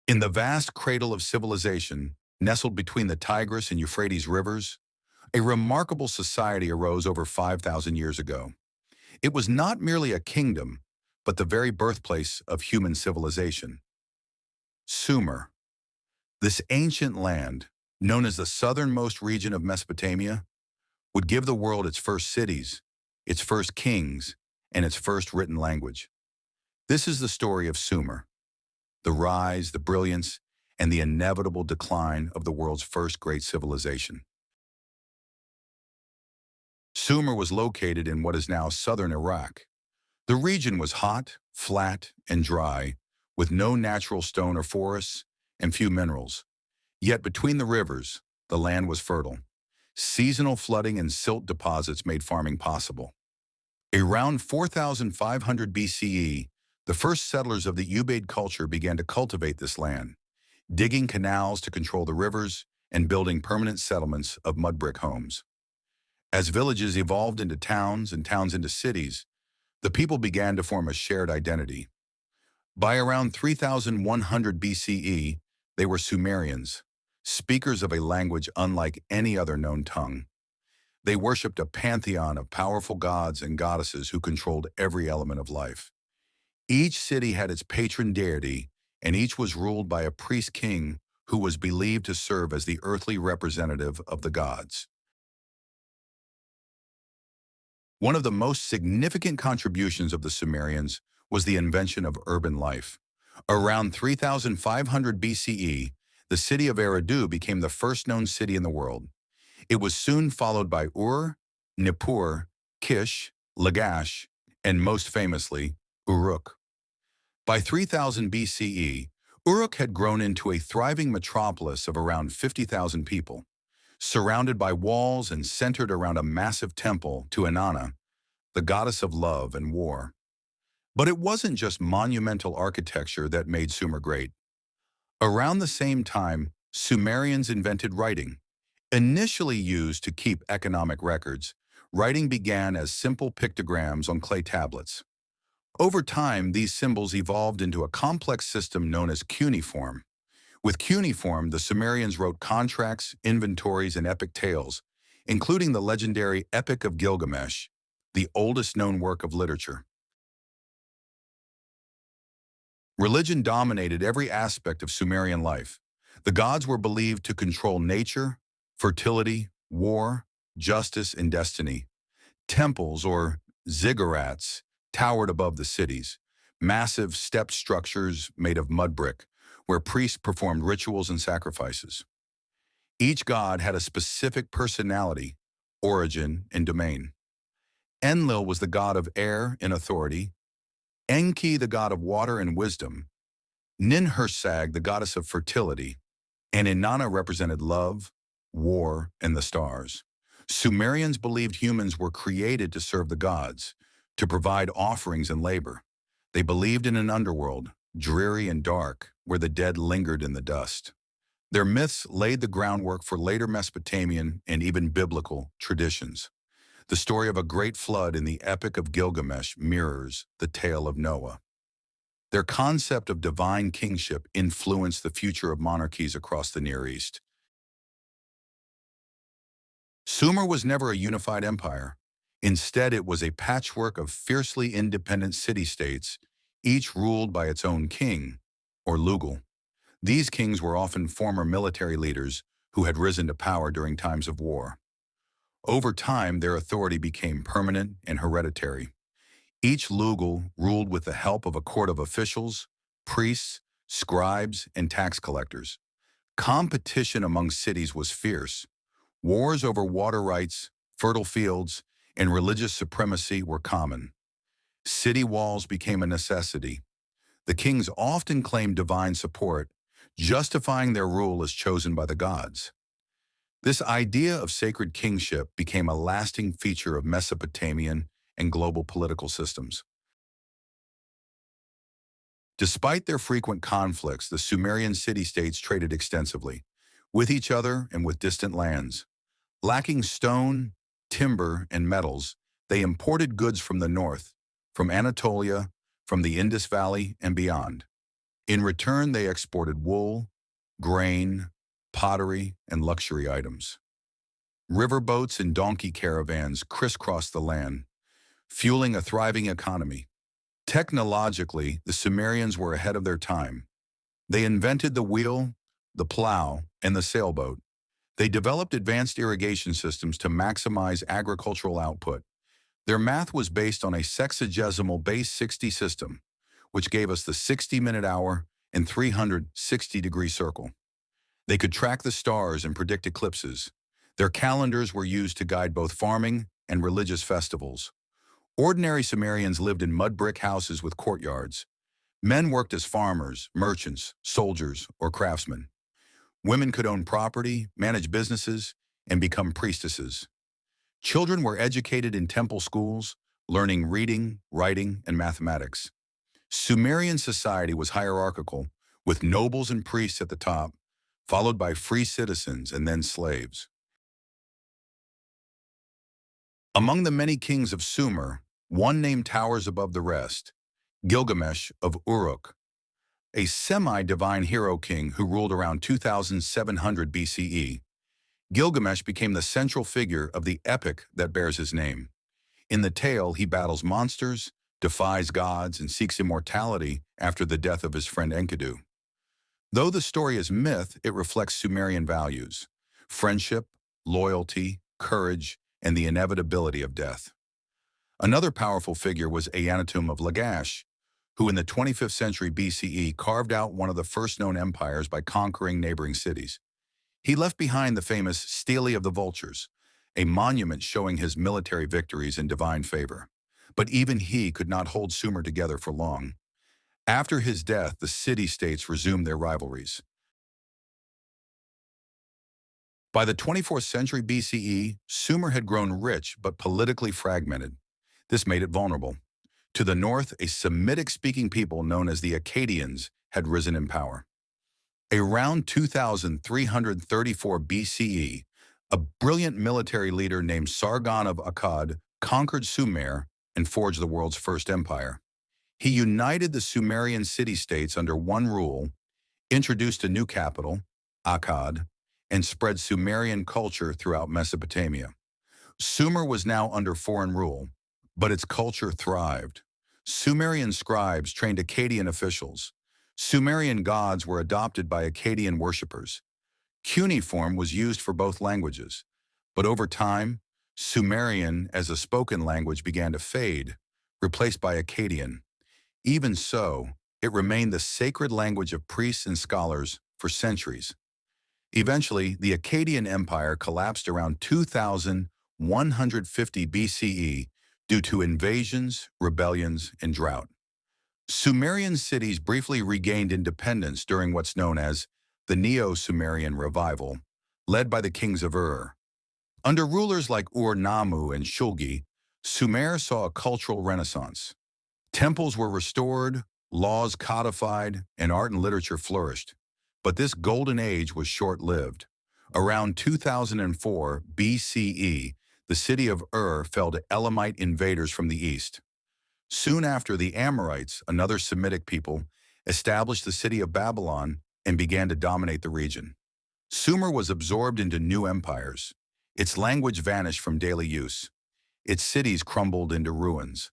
In the vast cradle of civilization, nestled between the Tigris and Euphrates rivers, a remarkable society arose over 5,000 years ago. It was not merely a kingdom, but the very birthplace of human civilization. Sumer, this ancient land, known as the southernmost region of Mesopotamia, would give the world its first cities, its first kings, and its first written language. This is the story of Sumer, the rise, the brilliance, and the inevitable decline of the world's first great civilization. Sumer was located in what is now southern Iraq. The region was hot, flat, and dry, with no natural stone or forests and few minerals. Yet between the rivers, the land was fertile. Seasonal flooding and silt deposits made farming possible. Around 4,500 BCE, the first settlers of the Ubaid culture began to cultivate this land, digging canals to control the rivers and building permanent settlements of mud brick homes. As villages evolved into towns and towns into cities, the people began to form a shared identity. By around 3,100 BCE, they were Sumerians, speakers of a language unlike any other known tongue. They worshipped a pantheon of powerful gods and goddesses who controlled every element of life. Each city had its patron deity, and each was ruled by a priest-king who was believed to serve as the earthly representative of the gods. One of the most significant contributions of the Sumerians was the invention of urban life. Around 3,500 BCE, the city of Eridu became the first known city in the world. It was soon followed by Ur, Nippur, Kish, Lagash, and most famously, Uruk. By 3000 BCE, Uruk had grown into a thriving metropolis of around 50,000 people, surrounded by walls and centered around a massive temple to Inanna, the goddess of love and war. But it wasn't just monumental architecture that made Sumer great. Around the same time, Sumerians invented writing. Initially used to keep economic records, writing began as simple pictograms on clay tablets. Over time, these symbols evolved into a complex system known as cuneiform. With cuneiform, the Sumerians wrote contracts, inventories, and epic tales, including the legendary Epic of Gilgamesh, the oldest known work of literature. Religion dominated every aspect of Sumerian life. The gods were believed to control nature, fertility, war, justice, and destiny. Temples, or ziggurats, towered above the cities, massive stepped structures made of mud brick, where priests performed rituals and sacrifices. Each god had a specific personality, origin, and domain. Enlil was the god of air and authority, Enki the god of water and wisdom, Ninhursag the goddess of fertility, and Inanna represented love, war, and the stars. Sumerians believed humans were created to serve the gods, to provide offerings and labor. They believed in an underworld, dreary and dark, where the dead lingered in the dust. Their myths laid the groundwork for later Mesopotamian and even biblical traditions. The story of a great flood in the Epic of Gilgamesh mirrors the tale of Noah. Their concept of divine kingship influenced the future of monarchies across the Near East. Sumer was never a unified empire. Instead, it was a patchwork of fiercely independent city-states, each ruled by its own king, or Lugal. These kings were often former military leaders who had risen to power during times of war. Over time, their authority became permanent and hereditary. Each Lugal ruled with the help of a court of officials, priests, scribes, and tax collectors. Competition among cities was fierce. Wars over water rights, fertile fields, and religious supremacy were common. City walls became a necessity. The kings often claimed divine support, justifying their rule as chosen by the gods. This idea of sacred kingship became a lasting feature of Mesopotamian and global political systems. Despite their frequent conflicts, the Sumerian city-states traded extensively, with each other and with distant lands. Lacking stone, timber, and metals, they imported goods from the north, from Anatolia, from the Indus Valley, and beyond. In return, they exported wool, grain, pottery, and luxury items. Riverboats and donkey caravans crisscrossed the land, fueling a thriving economy. Technologically, the Sumerians were ahead of their time. They invented the wheel, the plow, and the sailboat. They developed advanced irrigation systems to maximize agricultural output. Their math was based on a sexagesimal base 60 system, which gave us the 60-minute hour and 360-degree circle. They could track the stars and predict eclipses. Their calendars were used to guide both farming and religious festivals. Ordinary Sumerians lived in mud brick houses with courtyards. Men worked as farmers, merchants, soldiers, or craftsmen. Women could own property, manage businesses, and become priestesses. Children were educated in temple schools, learning reading, writing, and mathematics. Sumerian society was hierarchical, with nobles and priests at the top, followed by free citizens and then slaves. Among the many kings of Sumer, one name towers above the rest: Gilgamesh of Uruk, a semi-divine hero king who ruled around 2700 BCE. Gilgamesh became the central figure of the epic that bears his name. In the tale, he battles monsters, defies gods, and seeks immortality after the death of his friend Enkidu. Though the story is myth, it reflects Sumerian values: friendship, loyalty, courage, and the inevitability of death. Another powerful figure was Anatum of Lagash, who in the 25th century BCE carved out one of the first known empires by conquering neighboring cities. He left behind the famous Stele of the Vultures, a monument showing his military victories and divine favor. But even he could not hold Sumer together for long. After his death, the city-states resumed their rivalries. By the 24th century BCE, Sumer had grown rich but politically fragmented. This made it vulnerable. To the north, a Semitic-speaking people known as the Akkadians had risen in power. Around 2334 BCE, a brilliant military leader named Sargon of Akkad conquered Sumer and forged the world's first empire. He united the Sumerian city-states under one rule, introduced a new capital, Akkad, and spread Sumerian culture throughout Mesopotamia. Sumer was now under foreign rule, but its culture thrived. Sumerian scribes trained Akkadian officials. Sumerian gods were adopted by Akkadian worshippers. Cuneiform was used for both languages, but over time, Sumerian as a spoken language began to fade, replaced by Akkadian. Even so, it remained the sacred language of priests and scholars for centuries. Eventually, the Akkadian Empire collapsed around 2150 BCE due to invasions, rebellions, and drought. Sumerian cities briefly regained independence during what's known as the Neo-Sumerian Revival, led by the kings of Ur. Under rulers like Ur-Nammu and Shulgi, Sumer saw a cultural renaissance. Temples were restored, laws codified, and art and literature flourished. But this golden age was short-lived. Around 2004 BCE, the city of Ur fell to Elamite invaders from the east. Soon after, the Amorites, another Semitic people, established the city of Babylon and began to dominate the region. Sumer was absorbed into new empires. Its language vanished from daily use. Its cities crumbled into ruins.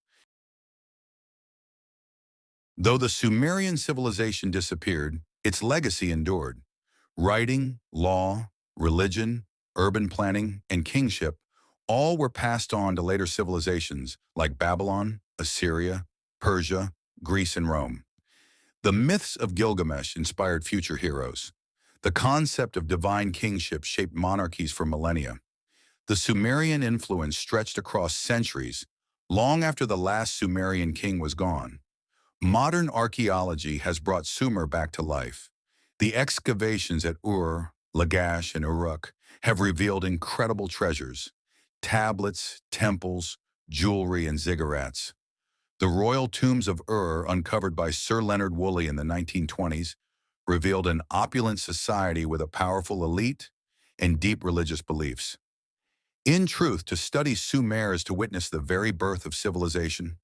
Though the Sumerian civilization disappeared, its legacy endured. Writing, law, religion, urban planning, and kingship all were passed on to later civilizations like Babylon, Assyria, Persia, Greece, and Rome. The myths of Gilgamesh inspired future heroes. The concept of divine kingship shaped monarchies for millennia. The Sumerian influence stretched across centuries, long after the last Sumerian king was gone. Modern archaeology has brought Sumer back to life. The excavations at Ur, Lagash, and Uruk have revealed incredible treasures: tablets, temples, jewelry, and ziggurats. The royal tombs of Ur, uncovered by Sir Leonard Woolley in the 1920s, revealed an opulent society with a powerful elite and deep religious beliefs. In truth, to study Sumer is to witness the very birth of civilization.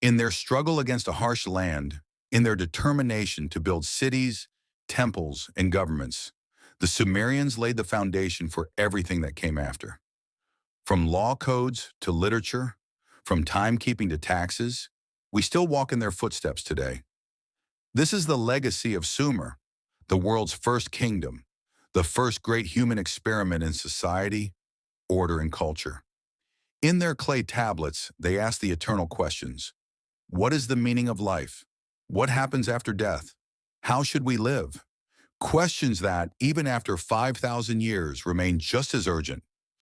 In their struggle against a harsh land, In their determination to build cities, temples, and governments, the Sumerians laid the foundation for everything that came after. From law codes to literature, from timekeeping to taxes, we still walk in their footsteps today. This is the legacy of Sumer, the world's first kingdom, the first great human experiment in society, order, and culture. In their clay tablets, they ask the eternal questions. What is the meaning of life? What happens after death? How should we live? Questions that, even after 5,000 years, remain just as urgent.